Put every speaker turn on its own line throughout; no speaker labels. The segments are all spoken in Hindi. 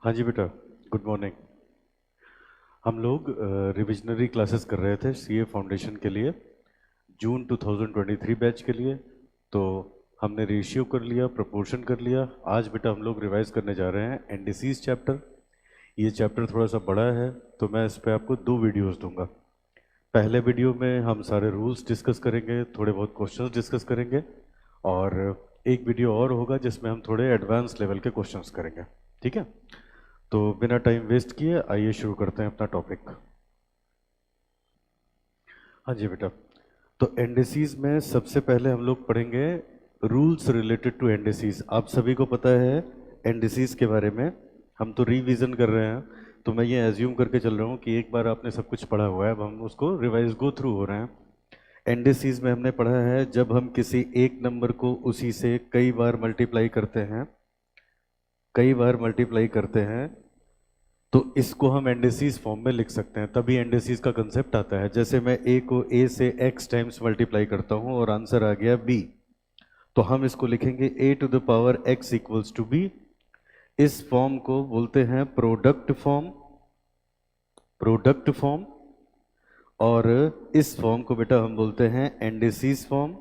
हाँ जी बेटा, गुड मॉर्निंग। हम लोग रिविजनरी क्लासेस कर रहे थे सीए फाउंडेशन के लिए, जून 2023 बैच के लिए। तो हमने रेशियो कर लिया, प्रोपोर्शन कर लिया। आज बेटा हम लोग रिवाइज करने जा रहे हैं एंडिसीज चैप्टर। ये चैप्टर थोड़ा सा बड़ा है, तो मैं इस पे आपको 2 वीडियोस दूंगा। पहले वीडियो में हम सारे रूल्स डिस्कस करेंगे, थोड़े बहुत क्वेश्चंस डिस्कस करेंगे, और एक वीडियो और होगा जिसमें हम थोड़े एडवांस लेवल के क्वेश्चंस करेंगे। ठीक है, तो बिना टाइम वेस्ट किए आइए शुरू करते हैं अपना टॉपिक। हाँ जी बेटा, तो एंडिसीज में सबसे पहले हम लोग पढ़ेंगे रूल्स रिलेटेड टू एंडिसीज। आप सभी को पता है एंडिसीज के बारे में, हम तो रिवीजन कर रहे हैं, तो मैं ये एज्यूम करके चल रहा हूँ कि एक बार आपने सब कुछ पढ़ा हुआ है, अब हम उसको रिवाइज गो थ्रू हो रहे हैं। एंडिसीज में हमने पढ़ा है जब हम किसी एक नंबर को उसी से कई बार मल्टीप्लाई करते हैं, कई बार मल्टीप्लाई करते हैं, तो इसको हम एंडिसीज फॉर्म में लिख सकते हैं। तभी एंडिसीज का कंसेप्ट आता है। जैसे मैं ए को ए से एक्स टाइम्स मल्टीप्लाई करता हूं और आंसर आ गया बी, तो हम इसको लिखेंगे A to the power X equals to B. इस फॉर्म को बोलते हैं प्रोडक्ट फॉर्म, प्रोडक्ट फॉर्म। और इस फॉर्म को बेटा हम बोलते हैं एंडिसीज फॉर्म,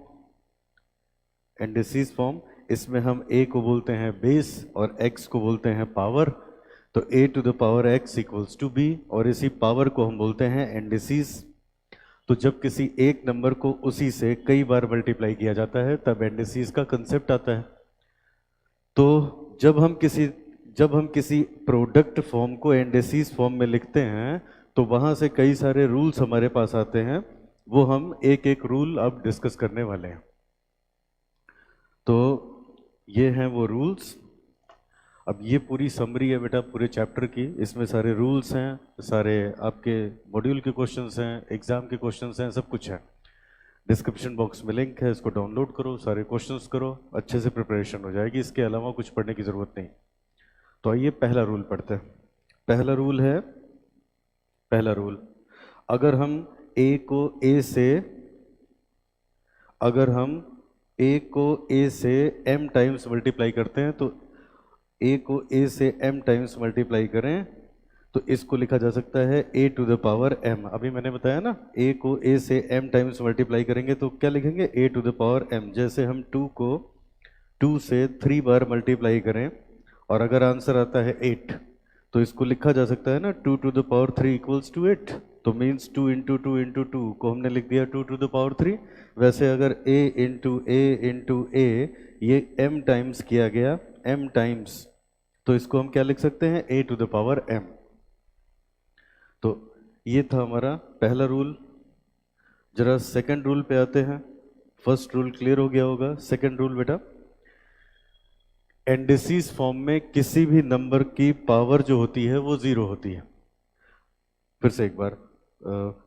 एंडिसीज फॉर्म। इसमें हम ए को बोलते हैं बेस और एक्स को बोलते हैं पावर। तो A to the power X equals to B, और इसी पावर को हम बोलते हैं एंडिसीज। तो जब किसी एक नंबर को उसी से कई बार मल्टीप्लाई किया जाता है तब एंडिसीज का कंसेप्ट आता है। तो जब हम किसी प्रोडक्ट फॉर्म को एंडिसीज फॉर्म में लिखते हैं तो वहां से कई सारे रूल्स हमारे पास आते हैं, वो हम एक एक रूल अब डिस्कस करने वाले हैं। तो ये हैं वो रूल्स। अब ये पूरी समरी है बेटा पूरे चैप्टर की, इसमें सारे रूल्स हैं, सारे आपके मॉड्यूल के क्वेश्चंस हैं, एग्जाम के क्वेश्चंस हैं, सब कुछ है। डिस्क्रिप्शन बॉक्स में लिंक है, इसको डाउनलोड करो, सारे क्वेश्चंस करो, अच्छे से प्रिपरेशन हो जाएगी। इसके अलावा कुछ पढ़ने की ज़रूरत नहीं। तो आइए पहला रूल पढ़ते हैं। पहला रूल है, पहला रूल, अगर हम ए को ए से अगर हम ए को ए से m टाइम्स मल्टीप्लाई करते हैं, तो a को a से m टाइम्स मल्टीप्लाई करें तो इसको लिखा जा सकता है a to the power m। अभी मैंने बताया ना, a को a से m टाइम्स मल्टीप्लाई करेंगे तो क्या लिखेंगे, a to the power m। जैसे हम 2 को 2 से 3 बार मल्टीप्लाई करें और अगर आंसर आता है 8, तो इसको लिखा जा सकता है ना 2 to the power 3 equals to 8। तो means 2 into two into two को हमने लिख दिया 2 टू द पावर 3। वैसे अगर a इंटू ए ये m टाइम्स किया गया, m टाइम्स, तो इसको हम क्या लिख सकते हैं, a to the power m। तो ये था हमारा पहला रूल। जरा सेकंड रूल पे आते हैं। फर्स्ट रूल क्लियर हो गया होगा। सेकंड रूल बेटा, एंडिसीज फॉर्म में किसी भी नंबर की पावर जो होती है वो जीरो होती है। फिर से एक बार,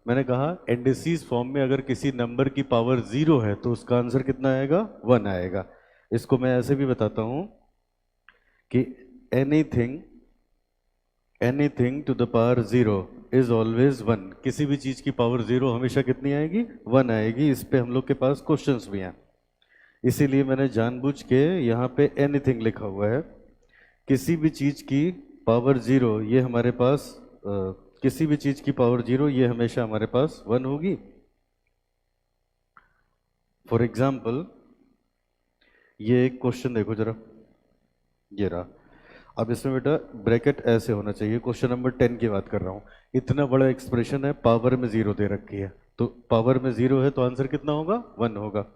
मैंने कहा एंडिसीज फॉर्म में अगर किसी नंबर की पावर जीरो है तो उसका आंसर कितना आएगा, 1 आएगा। इसको मैं ऐसे भी बताता हूं कि anything anything to the power zero is always 1। किसी भी चीज की पावर जीरो हमेशा कितनी आएगी, 1 आएगी। इस पे हम लोग के पास क्वेश्चंस भी हैं, इसीलिए मैंने जानबूझ के यहाँ पे एनीथिंग लिखा हुआ है। किसी भी चीज की पावर जीरो, ये हमारे पास किसी भी चीज की पावर जीरो ये हमेशा हमारे पास 1 होगी। फॉर एग्जाम्पल ये एक क्वेश्चन देखो जरा, ये रहा। अब इसमें बेटा ब्रैकेट ऐसे होना चाहिए। क्वेश्चन नंबर 10 की बात कर रहा हूँ। इतना बड़ा एक्सप्रेशन है, पावर में जीरो दे रखी है, तो पावर में जीरो है तो आंसर कितना होगा, 1 होगा।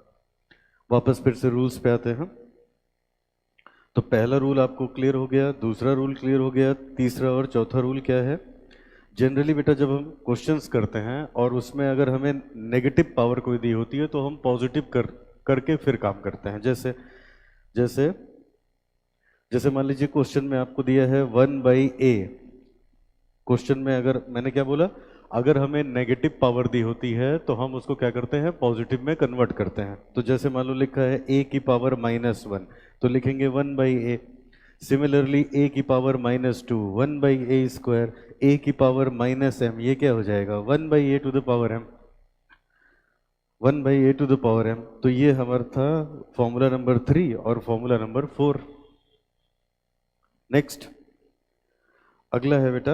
वापस फिर से रूल्स पे आते हैं। तो पहला रूल आपको क्लियर हो गया, दूसरा रूल क्लियर हो गया, तीसरा और चौथा रूल क्या है। जनरली बेटा जब हम क्वेश्चंस करते हैं और उसमें अगर हमें नेगेटिव पावर कोई दी होती है तो हम पॉजिटिव करके फिर काम करते हैं। जैसे जैसे जैसे मान लीजिए क्वेश्चन में आपको दिया है 1/a। क्वेश्चन में अगर मैंने क्या बोला, अगर हमें नेगेटिव पावर दी होती है तो हम उसको क्या करते हैं, पॉजिटिव में कन्वर्ट करते हैं। तो जैसे मान लो लिखा है a की पावर -1, तो लिखेंगे 1/a। सिमिलरली a की पावर -2, 1/a स्क्वायर, a की पावर -m, ये क्या हो जाएगा, 1/a to the power m, 1/a to the power m। तो ये हमारा था फॉर्मूला नंबर 3 और फॉर्मूला नंबर 4। नेक्स्ट, अगला है बेटा,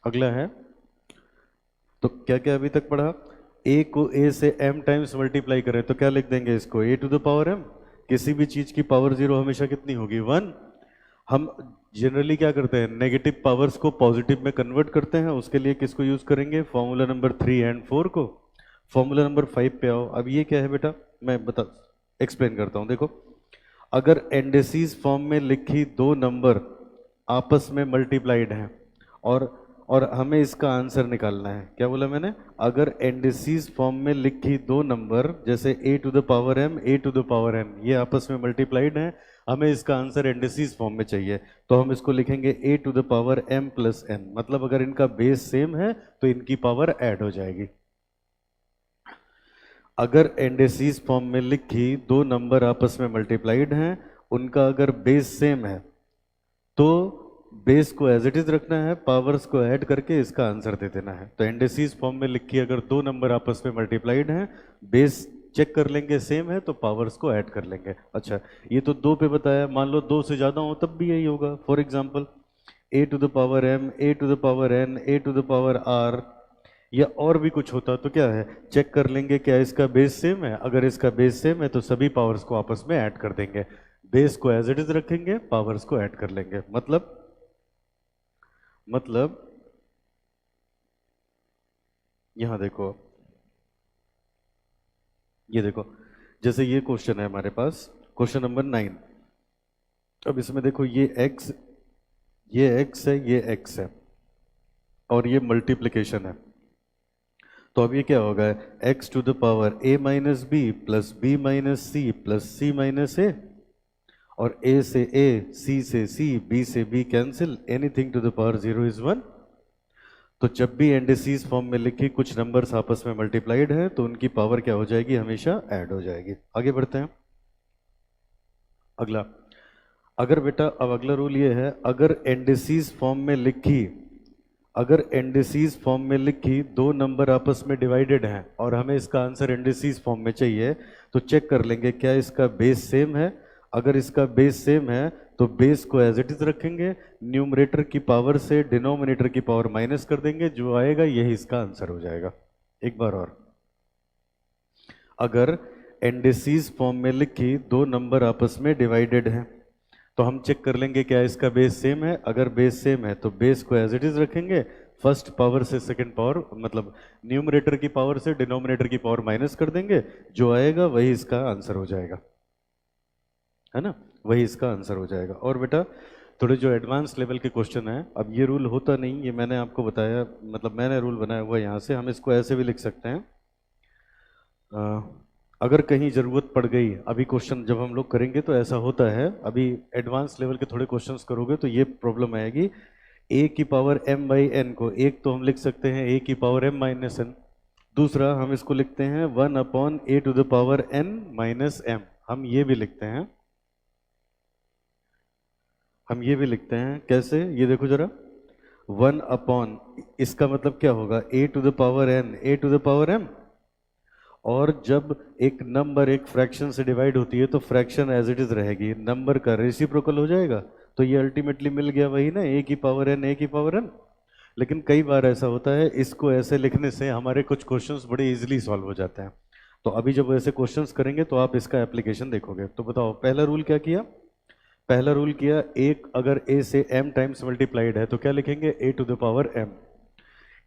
अगला है, तो क्या क्या अभी तक पढ़ा, ए को ए से m टाइम्स मल्टीप्लाई करें तो क्या लिख देंगे इसको, a to the power m। किसी भी चीज की पावर जीरो हमेशा कितनी होगी, 1। हम जनरली क्या करते हैं, नेगेटिव पावर्स को पॉजिटिव में कन्वर्ट करते हैं, उसके लिए किसको यूज करेंगे, फॉर्मूला नंबर 3 एंड 4 को। फॉर्मूला नंबर 5 पे आओ। अब ये क्या है बेटा, मैं बता एक्सप्लेन करता हूं। देखो, अगर एंडेसिस फॉर्म में लिखी दो नंबर आपस में मल्टीप्लाइड हैं और हमें इसका आंसर निकालना है, क्या बोला मैंने, अगर एंडेसिस फॉर्म में लिखी दो नंबर जैसे a to the power m, a to the power n, ये आपस में मल्टीप्लाइड हैं, हमें इसका आंसर एंडेसिस फॉर्म में चाहिए, तो हम इसको लिखेंगे a to the power m plus n। मतलब अगर इनका बेस सेम है तो इनकी पावर ऐड हो जाएगी। अगर एंडेसिस फॉर्म में लिखी दो नंबर आपस में मल्टीप्लाइड हैं, उनका अगर बेस सेम है तो बेस को एज इट इज रखना है, पावर्स को ऐड करके इसका आंसर दे देना है। तो एंडेसिस फॉर्म में लिखी अगर दो नंबर आपस में मल्टीप्लाइड हैं, बेस चेक कर लेंगे सेम है तो पावर्स को ऐड कर लेंगे। अच्छा, ये तो दो पे बताया, मान लो दो से ज्यादा हो तब भी यही होगा। For example a to the power m, a to the power n, a to the power r, या और भी कुछ होता तो क्या है, चेक कर लेंगे क्या इसका बेस सेम है। अगर इसका बेस सेम है तो सभी पावर्स को आपस में ऐड कर देंगे, बेस को एज इट इज रखेंगे, पावर्स को ऐड कर लेंगे। मतलब यहां देखो, ये देखो, जैसे ये क्वेश्चन है हमारे पास, क्वेश्चन नंबर 9। अब इसमें देखो, ये x है, ये x है, और ये मल्टीप्लिकेशन है। तो अब ये क्या होगा, x to the power a minus B plus B minus C plus C minus A, और a से a, c से c, b से b cancel, anything to the power 0 is 1। तो जब भी एंडेसिस फॉर्म में लिखी कुछ नंबर्स आपस में मल्टीप्लाइड है तो उनकी पावर क्या हो जाएगी, हमेशा ऐड हो जाएगी। आगे बढ़ते हैं। अगला, अगर बेटा, अब अगला रूल ये है, अगर एंडेसिस फॉर्म में लिखी दो नंबर आपस में डिवाइडेड हैं और हमें इसका आंसर एंडेसिस फॉर्म में चाहिए, तो चेक कर लेंगे क्या इसका बेस सेम है। अगर इसका बेस सेम है तो बेस को एज इट इज रखेंगे, न्यूमरेटर की पावर से डिनोमिनेटर की पावर माइनस कर देंगे, जो आएगा यही इसका आंसर हो जाएगा। एक बार और, अगर एंडेसिस फॉर्म में लिखी दो नंबर आपस में डिवाइडेड हैं तो हम चेक कर लेंगे क्या इसका बेस सेम है। अगर बेस सेम है तो बेस को एज इट इज रखेंगे, फर्स्ट पावर से सेकंड पावर, मतलब न्यूमरेटर की पावर से डिनोमिनेटर की पावर माइनस कर देंगे, जो आएगा वही इसका आंसर हो जाएगा, है ना, वही इसका आंसर हो जाएगा। और बेटा, थोड़े जो एडवांस लेवल के क्वेश्चन है, अब ये रूल होता नहीं, ये मैंने आपको बताया, मतलब मैंने रूल बनाया हुआ है यहाँ से, हम इसको ऐसे भी लिख सकते हैं। अगर कहीं ज़रूरत पड़ गई, अभी क्वेश्चन जब हम लोग करेंगे तो ऐसा होता है, अभी एडवांस लेवल के थोड़े क्वेश्चंस करोगे तो ये प्रॉब्लम आएगी। a की पावर m बाई n को, एक तो हम लिख सकते हैं a की पावर m माइनस n, दूसरा हम इसको लिखते हैं 1 upon a to the power n minus m। हम ये भी लिखते हैं, कैसे, ये देखो जरा, 1 अपॉन, इसका मतलब क्या होगा, a to the power n, a to the power m। और जब एक नंबर एक फ्रैक्शन से डिवाइड होती है तो फ्रैक्शन एज इट इज रहेगी, नंबर का रेसिप्रोकल हो जाएगा, तो ये अल्टीमेटली मिल गया वही ना, a की पावर n, a की पावर n। लेकिन कई बार ऐसा होता है, इसको ऐसे लिखने से हमारे कुछ क्वेश्चंस बड़े इजीली सॉल्व हो जाते हैं। तो अभी जब ऐसे क्वेश्चंस करेंगे तो आप इसका एप्लीकेशन देखोगे। तो बताओ, पहला रूल क्या किया, पहला रूल किया, एक अगर a से m टाइम्स मल्टीप्लाइड है तो क्या लिखेंगे, a to the power m।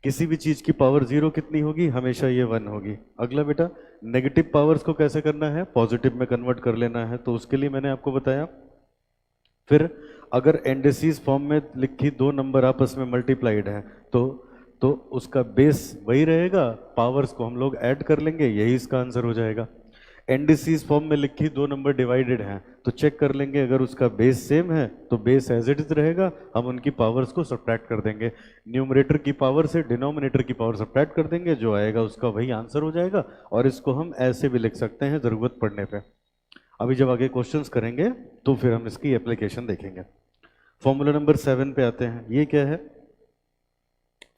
किसी भी चीज की पावर जीरो कितनी होगी, हमेशा ये 1 होगी। अगला बेटा, नेगेटिव पावर्स को कैसे करना है, पॉजिटिव में कन्वर्ट कर लेना है, तो उसके लिए मैंने आपको बताया। फिर अगर एंडेसिस फॉर्म में लिखी दो नंबर आपस में मल्टीप्लाइड है तो उसका बेस वही रहेगा, पावर्स को हम लोग ऐड कर लेंगे, यही इसका आंसर हो जाएगा। एंडेसिस फॉर्म में लिखी दो नंबर डिवाइडेड हैं तो चेक कर लेंगे, अगर उसका बेस सेम है तो बेस एज इट इज रहेगा, हम उनकी पावर्स को सब्ट्रैक्ट कर देंगे, न्यूमरेटर की पावर से डिनोमिनेटर की पावर सब्ट्रैक्ट कर देंगे, जो आएगा उसका वही आंसर हो जाएगा। और इसको हम ऐसे भी लिख सकते हैं जरूरत पड़ने पे। अभी जब आगे क्वेश्चंस करेंगे तो फिर हम इसकी एप्लीकेशन देखेंगे। फॉर्मूला नंबर 7 पे आते हैं। ये क्या है,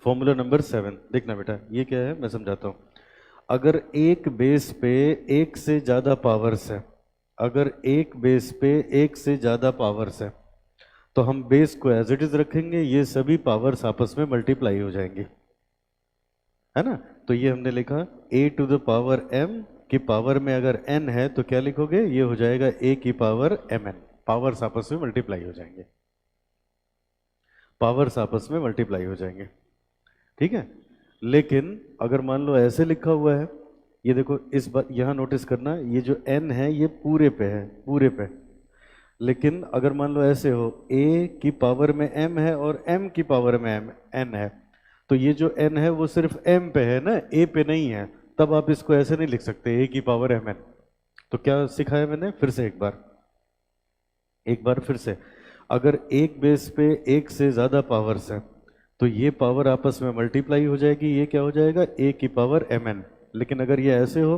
फॉर्मूला नंबर 7 देखना बेटा, ये क्या है मैं समझाता हूँ। अगर एक बेस पे एक से ज्यादा पावर्स है अगर एक बेस पे एक से ज़्यादा पावर्स है तो हम बेस को एज इट इज रखेंगे, ये सभी पावर्स आपस में मल्टीप्लाई हो जाएंगी, है ना। तो ये हमने लिखा a to the power m की पावर में अगर n है तो क्या लिखोगे, ये हो जाएगा a की पावर mn। पावर्स आपस में मल्टीप्लाई हो जाएंगे, पावर्स आपस में मल्टीप्लाई हो जाएंगे, ठीक है। लेकिन अगर मान लो ऐसे लिखा हुआ है, ये देखो इस बात यहाँ नोटिस करना, ये जो n है ये पूरे पे है, पूरे पे। लेकिन अगर मान लो ऐसे हो a की पावर में m है और m की पावर में n है, तो ये जो n है वो सिर्फ m पे है ना, a पे नहीं है, तब आप इसको ऐसे नहीं लिख सकते a की पावर mn। तो क्या सिखाया मैंने, फिर से एक बार फिर से, अगर एक बेस पे एक से ज्यादा पावर्स है तो ये पावर आपस में मल्टीप्लाई हो जाएगी, ये क्या हो जाएगा a की पावर mn। लेकिन अगर ये ऐसे हो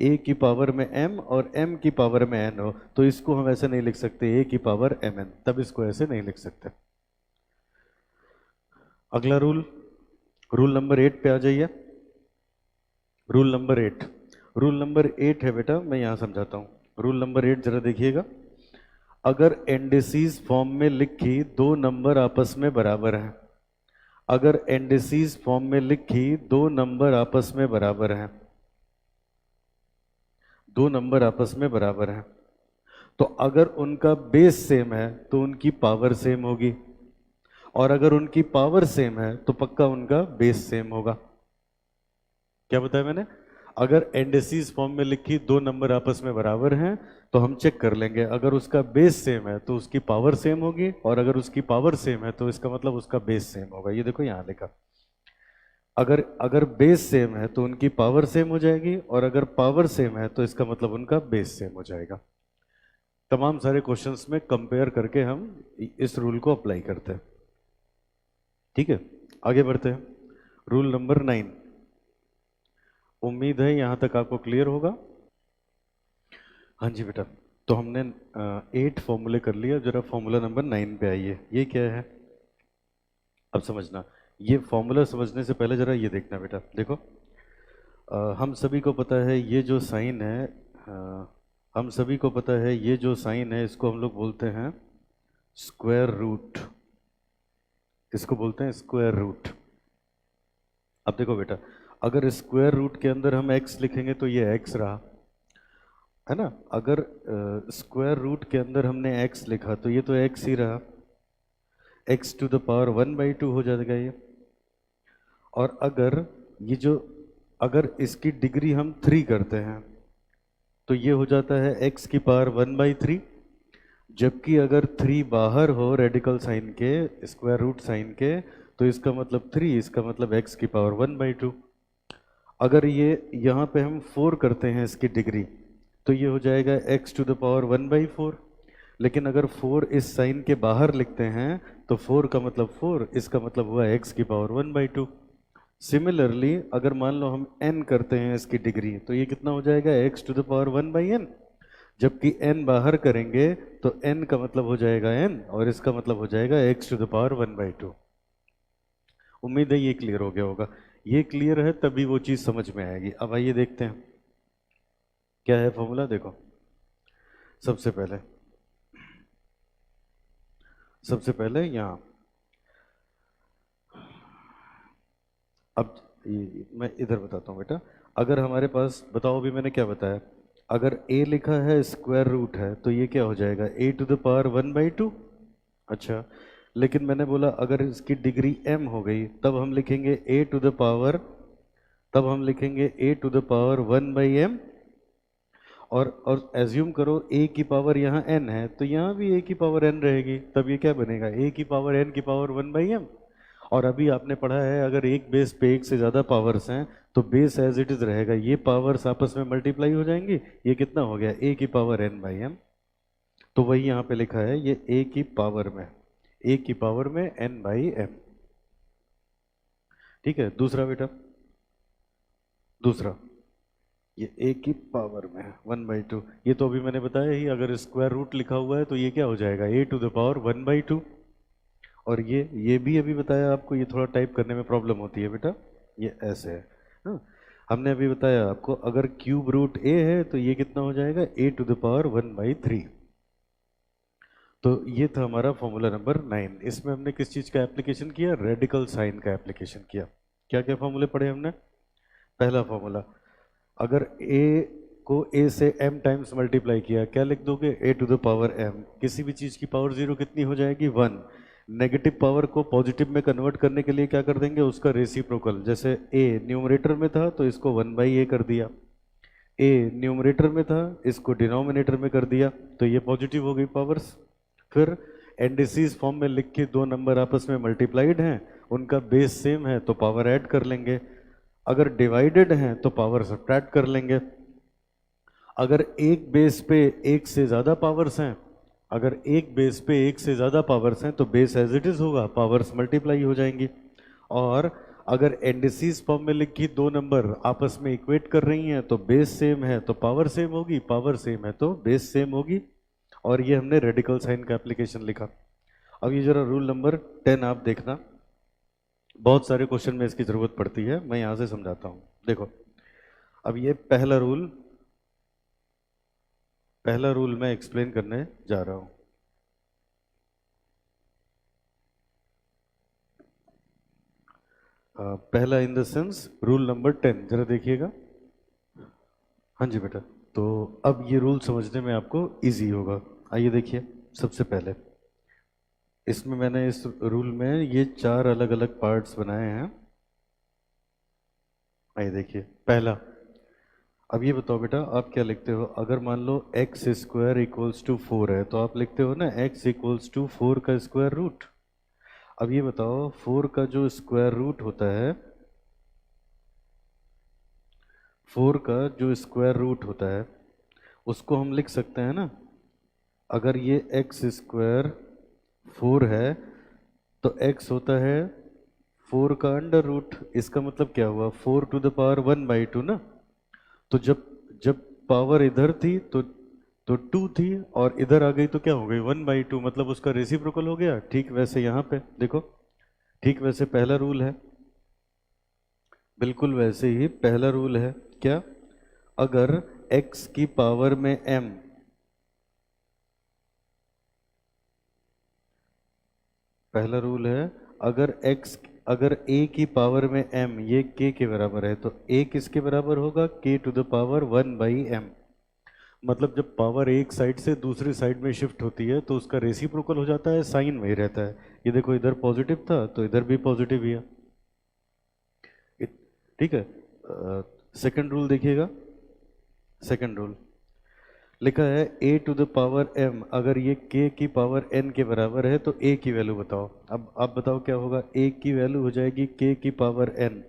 a की पावर में m और m की पावर में n हो, तो इसको हम ऐसे नहीं लिख सकते a की पावर mn, तब इसको ऐसे नहीं लिख सकते। अगला रूल नंबर 8 पे आ जाइए। रूल नंबर 8 है बेटा, मैं यहां समझाता हूं। रूल नंबर 8 जरा देखिएगा। अगर एंडिसीज फॉर्म में लिखी दो नंबर आपस में बराबर हैं, अगर एंडिसीज फॉर्म में लिखी दो नंबर आपस में बराबर हैं, दो नंबर आपस में बराबर हैं, तो अगर उनका बेस सेम है तो उनकी पावर सेम होगी, और अगर उनकी पावर सेम है तो पक्का उनका बेस सेम होगा। क्या बताया मैंने, अगर एंडिसीज फॉर्म में लिखी दो नंबर आपस में बराबर हैं तो हम चेक कर लेंगे, अगर उसका बेस सेम है तो उसकी पावर सेम होगी, और अगर उसकी पावर सेम है तो इसका मतलब उसका बेस सेम होगा। ये देखो यहां लिखा, अगर अगर बेस सेम है तो उनकी पावर सेम हो जाएगी, और अगर पावर सेम है तो इसका मतलब उनका बेस सेम हो जाएगा। तमाम सारे क्वेश्चंस में कंपेयर करके हम इस रूल को अप्लाई करते हैं, ठीक है। आगे बढ़ते हैं, रूल नंबर 9। उम्मीद है यहां तक आपको क्लियर होगा। हाँ जी बेटा, तो हमने 8 फॉर्मूले कर लिया, जरा फॉर्मूला नंबर 9 पे आइए। ये क्या है अब समझना, ये फॉर्मूला समझने से पहले जरा ये देखना बेटा, देखो हम सभी को पता है ये जो साइन है, हम सभी को पता है ये जो साइन है इसको हम लोग बोलते हैं स्क्वायर रूट, इसको बोलते हैं स्क्वायर रूट। अब देखो बेटा, अगर स्क्वायर रूट के अंदर हम x लिखेंगे तो ये x रहा, है ना। अगर स्क्वायर रूट के अंदर हमने x लिखा तो ये तो x ही रहा, x टू द पावर 1/2 हो जाएगा ये। और अगर ये जो, अगर इसकी डिग्री हम 3 करते हैं तो ये हो जाता है x की पावर 1/3, जबकि अगर 3 बाहर हो रेडिकल साइन के, स्क्वायर रूट साइन के, तो इसका मतलब 3, इसका मतलब x की पावर 1/2। अगर ये यहाँ पे हम 4 करते हैं इसकी डिग्री तो ये हो जाएगा x टू द पावर 1/4। लेकिन अगर 4 इस साइन के बाहर लिखते हैं तो 4 का मतलब 4, इसका मतलब हुआ x की पावर 1/2। सिमिलरली अगर मान लो हम n करते हैं इसकी डिग्री तो ये कितना हो जाएगा x to the power 1/n, जबकि n बाहर करेंगे तो n का मतलब हो जाएगा n, और इसका मतलब हो जाएगा x टू द पावर 1/2। उम्मीद है ये क्लियर हो गया होगा। ये क्लियर है तभी वो चीज समझ में आएगी। अब आइए देखते हैं क्या है फॉर्मूला। देखो सबसे पहले यहाँ, अब मैं इधर बताता हूँ बेटा। अगर हमारे पास, बताओ अभी मैंने क्या बताया, अगर a लिखा है स्क्वायर रूट है तो ये क्या हो जाएगा a टू द पावर 1/2। अच्छा, लेकिन मैंने बोला अगर इसकी डिग्री m हो गई तब हम लिखेंगे a टू द पावर, तब हम लिखेंगे a to the power 1/m। और एज्यूम करो a की पावर यहाँ n है तो यहाँ भी a की पावर n रहेगी, तब ये क्या बनेगा a की पावर n की पावर 1/m। और अभी आपने पढ़ा है अगर एक बेस पे एक से ज़्यादा पावर्स हैं तो बेस एज इट इज रहेगा, ये पावर्स आपस में मल्टीप्लाई हो जाएंगी। ये कितना हो गया a की पावर n/m, तो वही यहाँ पे लिखा है ये a की पावर में, a की पावर में n/m। ठीक है, दूसरा बेटा, दूसरा ये a की पावर में है 1/2। ये तो अभी मैंने बताया ही, अगर स्क्वायर रूट लिखा हुआ है तो ये क्या हो जाएगा a टू द पावर 1/2। और ये भी अभी बताया आपको, ये थोड़ा टाइप करने में प्रॉब्लम होती है बेटा, ये ऐसे है। हाँ, हमने अभी बताया आपको, अगर क्यूब रूट ए है तो ये कितना हो जाएगा, ए टू द पावर 1/3। तो ये था हमारा फॉर्मूला नंबर 9। इसमें हमने किस चीज़ का एप्लीकेशन किया, रेडिकल साइन का एप्लीकेशन किया। क्या क्या फॉर्मूले पढ़े हमने। पहला फॉर्मूला, अगर a को a से m टाइम्स मल्टीप्लाई किया, क्या लिख दोगे, a to the power m। किसी भी चीज़ की पावर जीरो कितनी हो जाएगी, 1। नेगेटिव पावर को पॉजिटिव में कन्वर्ट करने के लिए क्या कर देंगे, उसका रेसिप्रोकल। जैसे a न्यूमरेटर में था तो इसको 1/a कर दिया, a न्यूमरेटर में था इसको डिनोमिनेटर में कर दिया, तो ये पॉजिटिव हो गई पावर्स। फिर एंडिसीज फॉर्म में लिख के दो नंबर आपस में मल्टीप्लाइड हैं, उनका बेस सेम है तो पावर ऐड कर लेंगे। अगर डिवाइडेड हैं तो पावर सब्ट्रैक्ट कर लेंगे। अगर एक बेस पे एक से ज़्यादा पावर्स हैं, अगर एक बेस पे एक से ज़्यादा पावर्स हैं तो बेस एज इट इज़ होगा, पावर्स मल्टीप्लाई हो जाएंगी। और अगर एंडिसीज फॉर्म में लिखी दो नंबर आपस में इक्वेट कर रही हैं तो बेस सेम है तो पावर सेम होगी, पावर सेम है तो बेस सेम होगी। और ये हमने रेडिकल साइन का एप्लीकेशन लिखा। अब ये जरा रूल नंबर 10 आप देखना, बहुत सारे क्वेश्चन में इसकी ज़रूरत पड़ती है, मैं यहाँ से समझाता हूँ। देखो, अब ये पहला रूल मैं एक्सप्लेन करने जा रहा हूँ। पहला in the sense rule number 10, जरा देखिएगा। हाँ जी बेटा, तो अब ये रूल समझने में आपको इजी होगा। आइए देखिए, सबसे पहले इसमें मैंने इस रूल में ये 4 अलग अलग पार्ट्स बनाए हैं। आइए देखिए, पहला, अब ये बताओ बेटा, आप क्या लिखते हो, अगर मान लो एक्स स्क्वायर इक्वल्स टू 4 है तो आप लिखते हो ना एक्स इक्वल्स टू 4 का स्क्वायर रूट। अब ये बताओ 4 का जो स्क्वायर रूट होता है, 4 का जो स्क्वायर रूट होता है उसको हम लिख सकते हैं ना, अगर ये एक्स स्क्वायर 4 है तो एक्स होता है 4 का अंडर रूट। इसका मतलब क्या हुआ, 4 टू द पावर 1/2 ना। तो जब जब पावर इधर थी तो 2 थी और इधर आ गई तो क्या हो गई, 1/2, मतलब उसका रेसिप्रोकल हो गया। ठीक वैसे यहाँ पे देखो, ठीक वैसे पहला रूल है, बिल्कुल वैसे ही पहला रूल है। क्या, अगर x की पावर में m, पहला रूल है, अगर a की पावर में m ये k के बराबर है तो a किसके बराबर होगा, k to the power 1/m। मतलब जब पावर एक साइड से दूसरी साइड में शिफ्ट होती है तो उसका रेसिप्रोकल हो जाता है, साइन वही रहता है। ये देखो, इधर पॉजिटिव था तो इधर भी पॉजिटिव ही है। ठीक है। सेकंड रूल देखिएगा, सेकंड रूल लिखा है a to the power m, अगर ये k की पावर n के बराबर है तो a की वैल्यू बताओ। अब आप बताओ क्या होगा, a की वैल्यू हो जाएगी k की पावर n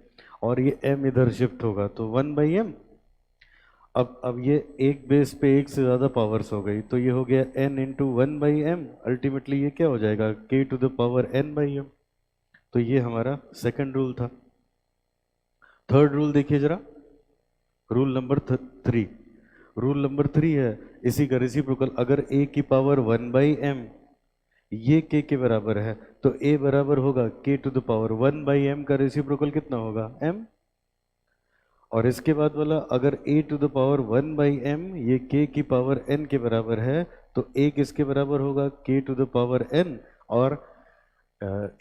और ये m इधर शिफ्ट होगा तो 1/m। अब ये एक बेस पे एक से ज़्यादा पावर्स हो गई तो ये हो गया n इंटू 1/m। अल्टीमेटली ये क्या हो जाएगा, k to the power n/m। तो ये हमारा सेकंड रूल था। थर्ड रूल देखिए जरा, रूल नंबर 3। रूल नंबर 3 है इसी का रेसिप्रोकल, अगर a की पावर 1/m ये k के बराबर है तो a बराबर होगा k to the power 1/m का रेसिप्रोकल कितना होगा, m। और इसके बाद वाला, अगर a to the power 1/m ये k की पावर n के बराबर है तो a किसके बराबर होगा, k to the power n। और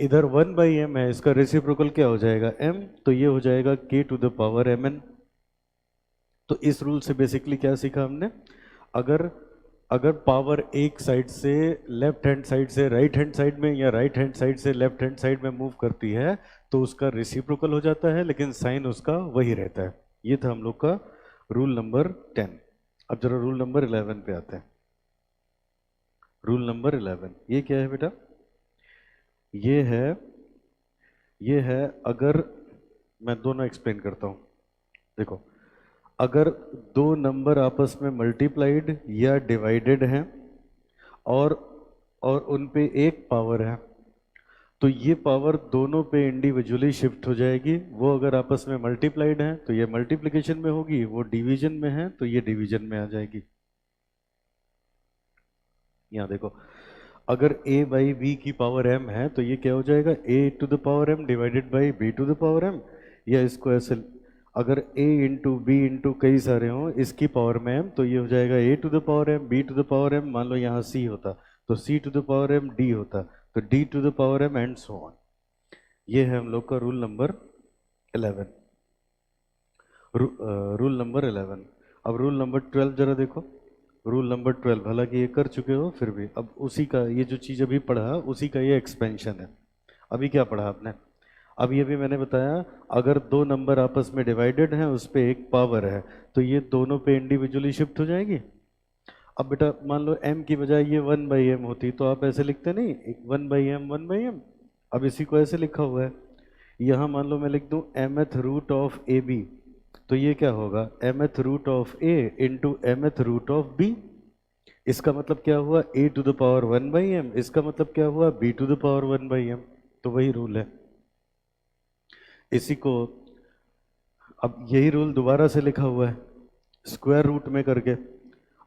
इधर 1/m है, इसका रेसिप्रोकल क्या हो जाएगा, m, तो ये हो जाएगा k to the power mn। तो इस रूल से बेसिकली क्या सीखा हमने, अगर अगर पावर एक साइड से लेफ्ट हैंड साइड से राइट हैंड साइड में या राइट हैंड साइड से लेफ्ट हैंड साइड में मूव करती है तो उसका रेसिप्रोकल हो जाता है, लेकिन साइन उसका वही रहता है। ये था हम लोग का रूल नंबर 10। अब जरा रूल नंबर 11 पे आते हैं। रूल नंबर 11 ये क्या है बेटा, ये है अगर, मैं दोनों एक्सप्लेन करता हूँ। देखो, अगर दो नंबर आपस में मल्टीप्लाइड या डिवाइडेड हैं और उन पे एक पावर है तो ये पावर दोनों पे इंडिविजुअली शिफ्ट हो जाएगी। वो अगर आपस में मल्टीप्लाइड हैं तो ये मल्टीप्लिकेशन में होगी, वो डिवीजन में है तो ये डिवीजन में आ जाएगी। यहाँ देखो, अगर a बाई बी की पावर m है तो ये क्या हो जाएगा, a to the power m divided by b to the power m, या इसको ऐसे, अगर a इंटू बी इंटू कई सारे हों इसकी पावर में m, तो ये हो जाएगा a to the power m, b to the power m, मान लो यहाँ c होता तो c to the power m, d होता तो d to the power m and so on. ये है हम लोग का रूल नंबर 11। Rule number 11। अब रूल नंबर 12 जरा देखो। रूल नंबर 12, हालांकि ये कर चुके हो फिर भी अब उसी का ये जो चीज़ अभी पढ़ा उसी का ये एक्सपेंशन है। अभी क्या पढ़ा आपने? अब ये भी मैंने बताया, अगर दो नंबर आपस में डिवाइडेड हैं उस पे एक पावर है तो ये दोनों पे इंडिविजुअली शिफ्ट हो जाएगी। अब बेटा मान लो m की बजाय ये 1/m होती तो आप ऐसे लिखते नहीं, 1/m 1/m। अब इसी को ऐसे लिखा हुआ है, यहाँ मान लो मैं लिख दूं mth root of A B, तो ये क्या होगा mth root of a into mth root of b। इसका मतलब क्या हुआ a to the power 1/m, इसका मतलब क्या हुआ b to the power 1/m। तो वही रूल है इसी को। अब यही रूल दोबारा से लिखा हुआ है स्क्वायर रूट में करके।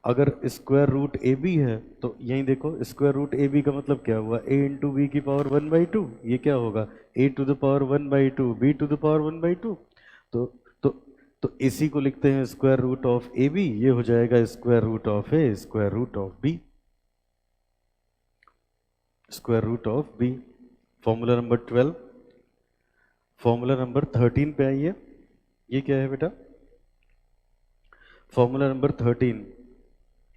अगर स्क्वायर रूट ए बी है तो यही देखो स्क्वायर रूट ए बी का मतलब क्या हुआ a इंटू बी की पावर 1/2। ये क्या होगा a to the power 1/2 b to the power 1/2। तो तो तो इसी को लिखते हैं square root of A B, ये हो जाएगा square root of A square root of B square root of B. Formula number 12। Formula number 13 पे आइए। ये क्या है बेटा? Formula number 13।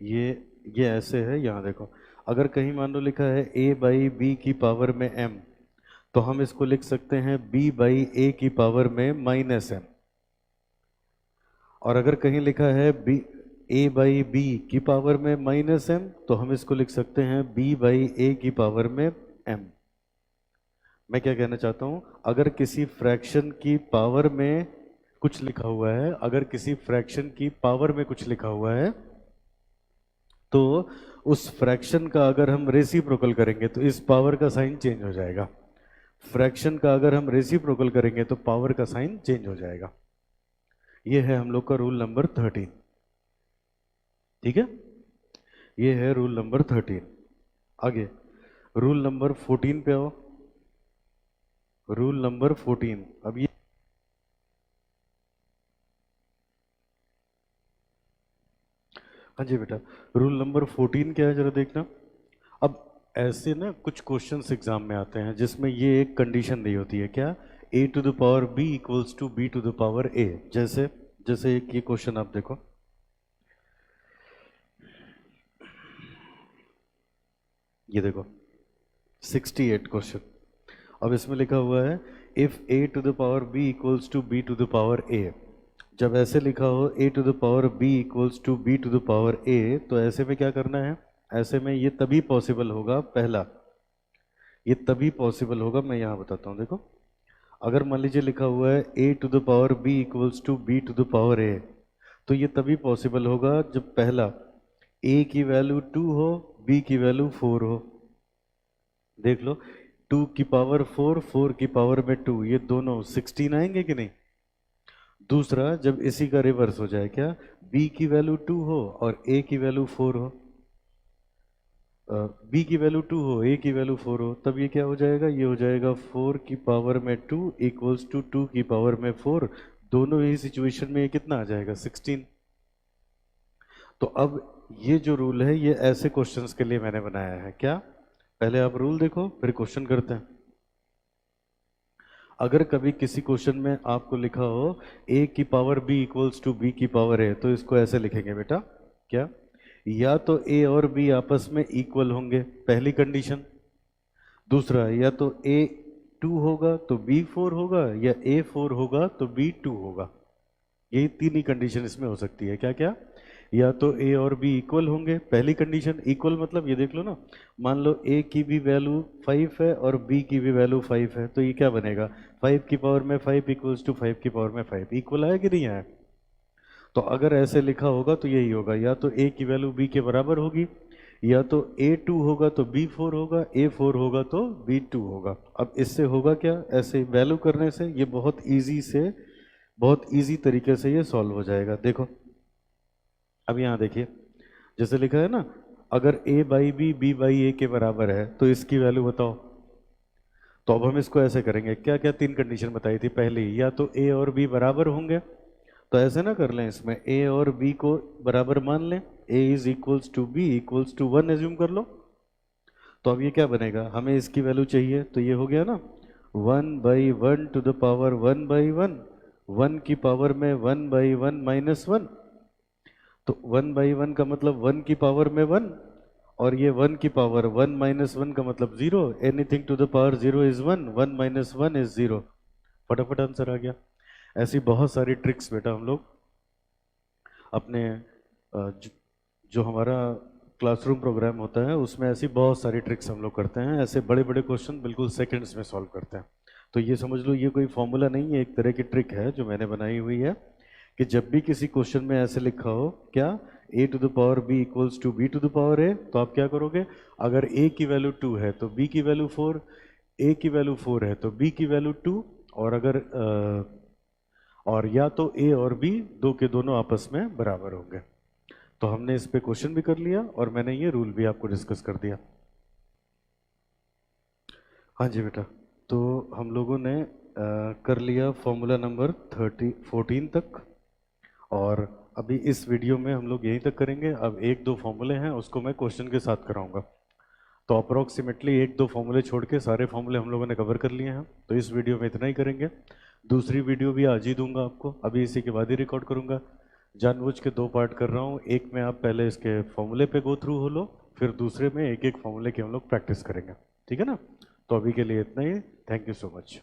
ये ऐसे है, यहाँ देखो। अगर कहीं मान लो लिखा है a बाई बी की पावर में m, तो हम इसको लिख सकते हैं b बाई ए की पावर में -m। और अगर कहीं लिखा है b a बाई बी की पावर में -m, तो हम इसको लिख सकते हैं b बाई ए की पावर में m। मैं क्या कहना चाहता हूं, अगर किसी फ्रैक्शन की पावर में कुछ लिखा हुआ है, अगर किसी फ्रैक्शन की पावर में कुछ लिखा हुआ है तो उस फ्रैक्शन का अगर हम रेसिप्रोकल करेंगे तो इस पावर का साइन चेंज हो जाएगा। फ्रैक्शन का अगर हम रेसिप्रोकल करेंगे तो पावर का साइन चेंज हो जाएगा। ये है हम लोग का रूल नंबर 13। ठीक है, ये है रूल नंबर 13। आगे रूल नंबर 14 पे आओ। Rule number 14। अब ये हाँ जी बेटा, रूल नंबर 14 क्या है जरा देखना। अब ऐसे ना कुछ क्वेश्चंस एग्जाम में आते हैं जिसमें ये एक कंडीशन दी होती है, क्या? a to the power b equals to b to the power a। जैसे जैसे एक ये क्वेश्चन आप देखो, ये देखो 68 क्वेश्चन। अब इसमें लिखा हुआ है if a to the power b equals to b to the power a। जब ऐसे लिखा हो a to the power b equals to b to the power a, तो ऐसे में क्या करना है? ऐसे में ये तभी पॉसिबल होगा, पहला ये तभी पॉसिबल होगा, मैं यहाँ बताता हूँ देखो। अगर मान लीजिए लिखा हुआ है a to the power b equals to b to the power a, तो ये तभी पॉसिबल होगा जब पहला a की वैल्यू 2 हो, b की वैल्यू 4 हो। देख लो 2 की पावर 4, 4 की पावर में 2, ये दोनों 16 आएंगे कि नहीं? दूसरा जब इसी का रिवर्स हो जाए, क्या? b की वैल्यू 2 हो और a की वैल्यू 4 हो, b की वैल्यू 2 हो, a की वैल्यू 4 हो, तब ये क्या हो जाएगा? ये हो जाएगा 4 की पावर में 2 इक्वल्स टू 2 की पावर में 4। दोनों ही सिचुएशन में ये कितना आ जाएगा? 16। तो अब ये जो रूल है ये ऐसे क्वेश्चंस के लिए मैंने बनाया है। क्या? पहले आप रूल देखो फिर क्वेश्चन करते हैं। अगर कभी किसी क्वेश्चन में आपको लिखा हो a की power b equals to b की पावर a, तो इसको ऐसे लिखेंगे बेटा, क्या? या तो a और b आपस में इक्वल होंगे, पहली कंडीशन। दूसरा, या तो a 2 होगा तो b 4 होगा, या a 4 होगा तो b 2 होगा। यही तीन ही कंडीशन इसमें हो सकती है। क्या क्या? या तो a और b इक्वल होंगे, पहली कंडीशन। इक्वल मतलब ये देख लो ना, मान लो a की भी वैल्यू 5 है और b की भी वैल्यू 5 है, तो ये क्या बनेगा? 5 की पावर में 5 इक्वल्स टू 5 की पावर में 5। इक्वल आया कि नहीं आया? तो अगर ऐसे लिखा होगा तो यही होगा, या तो a की वैल्यू b के बराबर होगी, या तो a 2 होगा तो b 4 होगा, a 4 होगा तो b 2 होगा। अब इससे होगा क्या? ऐसे वैल्यू करने से ये बहुत इजी तरीके से ये सॉल्व हो जाएगा। देखो अब यहाँ देखिए, जैसे लिखा है ना, अगर a by B, b by A के बराबर है तो इसकी वैल्यू बताओ। तो अब हम इसको ऐसे करेंगे, क्या क्या तीन कंडीशन बताई थी पहले, या तो ए और बी बराबर होंगे, तो ऐसे ना कर लें, इसमें ए और बी को बराबर मान लें, A is equals to B equals to 1 assume कर लो। तो अब ये क्या बनेगा, हमें इसकी वैल्यू चाहिए, तो ये हो गया ना 1/1 टू द पावर 1/1, 1 की पावर में 1/1 -1, तो 1/1 का मतलब 1 की पावर में 1, और ये 1 की पावर 1 -1 का मतलब 0, anything to the power 0 is 1, 1 - 1 is 0, फटाफट आंसर आ गया। ऐसी बहुत सारी ट्रिक्स बेटा हम लोग अपने जो हमारा क्लासरूम प्रोग्राम होता है उसमें ऐसी बहुत सारी ट्रिक्स हम लोग करते हैं, ऐसे बड़े बड़े क्वेश्चन बिल्कुल सेकंड्स में सॉल्व करते हैं। तो ये समझ लो, ये कोई फॉर्मूला नहीं है, एक तरह की ट्रिक है जो मैंने बनाई हुई है, कि जब भी किसी क्वेश्चन में ऐसे लिखा हो क्या a to the power b equals to b to the power a, तो आप क्या करोगे, अगर a की वैल्यू 2 है तो b की वैल्यू 4, a की वैल्यू 4 है तो b की वैल्यू 2, और अगर और या तो a और b दो के दोनों आपस में बराबर होंगे। तो हमने इस पे क्वेश्चन भी कर लिया और मैंने ये रूल भी आपको डिस्कस कर दिया। हाँ जी बेटा, तो हम लोगों ने कर लिया फॉर्मूला नंबर 14 तक, और अभी इस वीडियो में हम लोग यहीं तक करेंगे। अब एक दो फॉर्मूले हैं उसको मैं क्वेश्चन के साथ कराऊंगा, तो अप्रोक्सीमेटली एक दो फॉर्मूले छोड़ के सारे फॉर्मूले हम लोगों ने कवर कर लिए हैं। तो इस वीडियो में इतना ही करेंगे, दूसरी वीडियो भी आज ही दूंगा आपको, अभी इसी के बाद ही रिकॉर्ड करूंगा। जानबूझ के दो पार्ट कर रहा हूँ, एक में आप पहले इसके फॉर्मूले पे गो थ्रू हो लो, फिर दूसरे में एक एक फॉर्मूले की हम लोग प्रैक्टिस करेंगे, ठीक है ना। तो अभी के लिए इतना ही, थैंक यू सो मच।